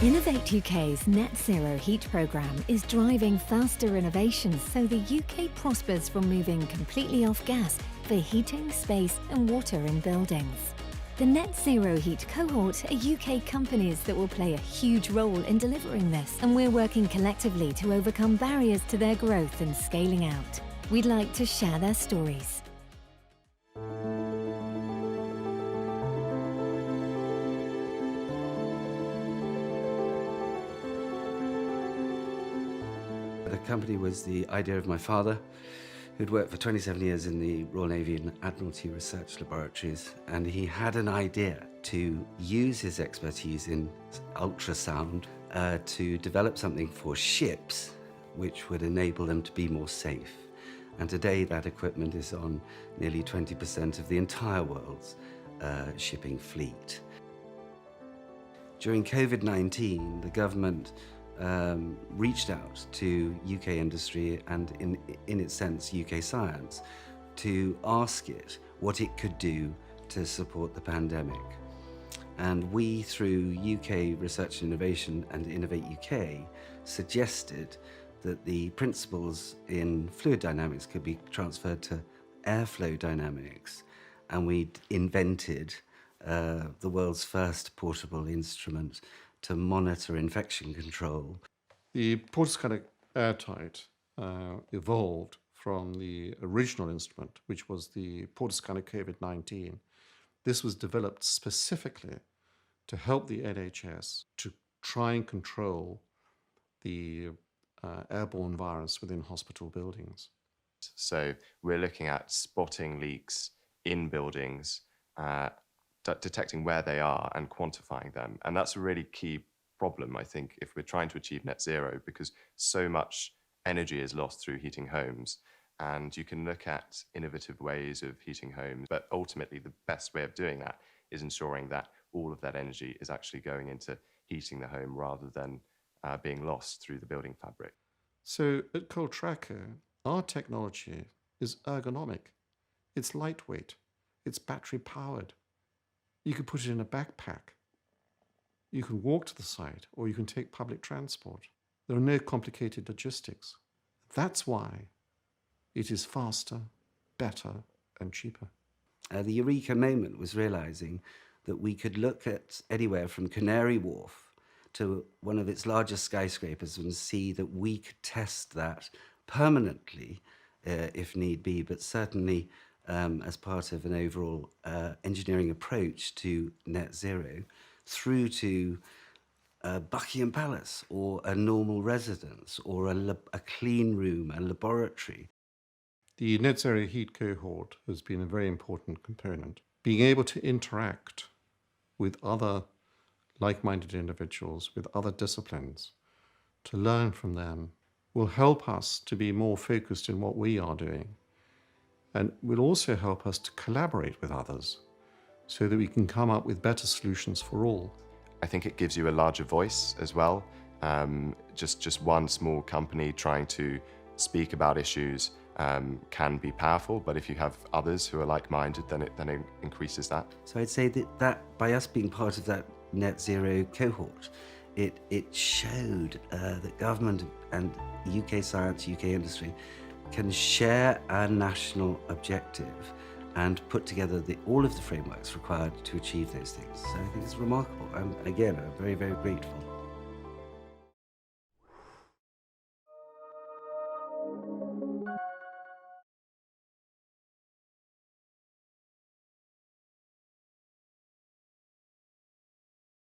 Innovate UK's Net Zero Heat programme is driving faster innovations so the UK prospers from moving completely off gas for heating, space and water in buildings. The Net Zero Heat cohort are UK companies that will play a huge role in delivering this, and we're working collectively to overcome barriers to their growth and scaling out. We'd like to share their stories. The company was the idea of my father, who'd worked for 27 years in the Royal Navy and Admiralty research laboratories, and he had an idea to use his expertise in ultrasound to develop something for ships which would enable them to be more safe. And today that equipment is on nearly 20% of the entire world's shipping fleet. During COVID-19, the government reached out to UK industry and in its sense UK science to ask it what it could do to support the pandemic. And we, through UK Research and Innovation and Innovate UK, suggested that the principles in fluid dynamics could be transferred to airflow dynamics, and we invented the world's first portable instrument to monitor infection control. The Portascanner AIRTIGHT evolved from the original instrument, which was the Portascanner COVID-19. This was developed specifically to help the NHS to try and control the airborne virus within hospital buildings. So we're looking at spotting leaks in buildings, detecting where they are and quantifying them. And that's a really key problem, I think, if we're trying to achieve net zero, because so much energy is lost through heating homes. And you can look at innovative ways of heating homes, but ultimately the best way of doing that is ensuring that all of that energy is actually going into heating the home rather than being lost through the building fabric. So at Coltraco, our technology is ergonomic. It's lightweight. It's battery powered. You can put it in a backpack. You can walk to the site, or you can take public transport. There are no complicated logistics. That's why it is faster, better, and cheaper. The eureka moment was realizing that we could look at anywhere from Canary Wharf to one of its largest skyscrapers and see that we could test that permanently, if need be, but certainly as part of an overall engineering approach to net zero, through to Buckingham Palace or a normal residence or a clean room, a laboratory. The net zero heat cohort has been a very important component. Being able to interact with other like-minded individuals, with other disciplines, to learn from them, will help us to be more focused in what we are doing, and will also help us to collaborate with others so that we can come up with better solutions for all. I think it gives you a larger voice as well. Just one small company trying to speak about issues can be powerful, but if you have others who are like-minded, then it increases that. So I'd say that by us being part of that net zero cohort, it showed that government and UK science, UK industry can share our national objective and put together all of the frameworks required to achieve those things. So I think it's remarkable. And again, I'm very, very grateful.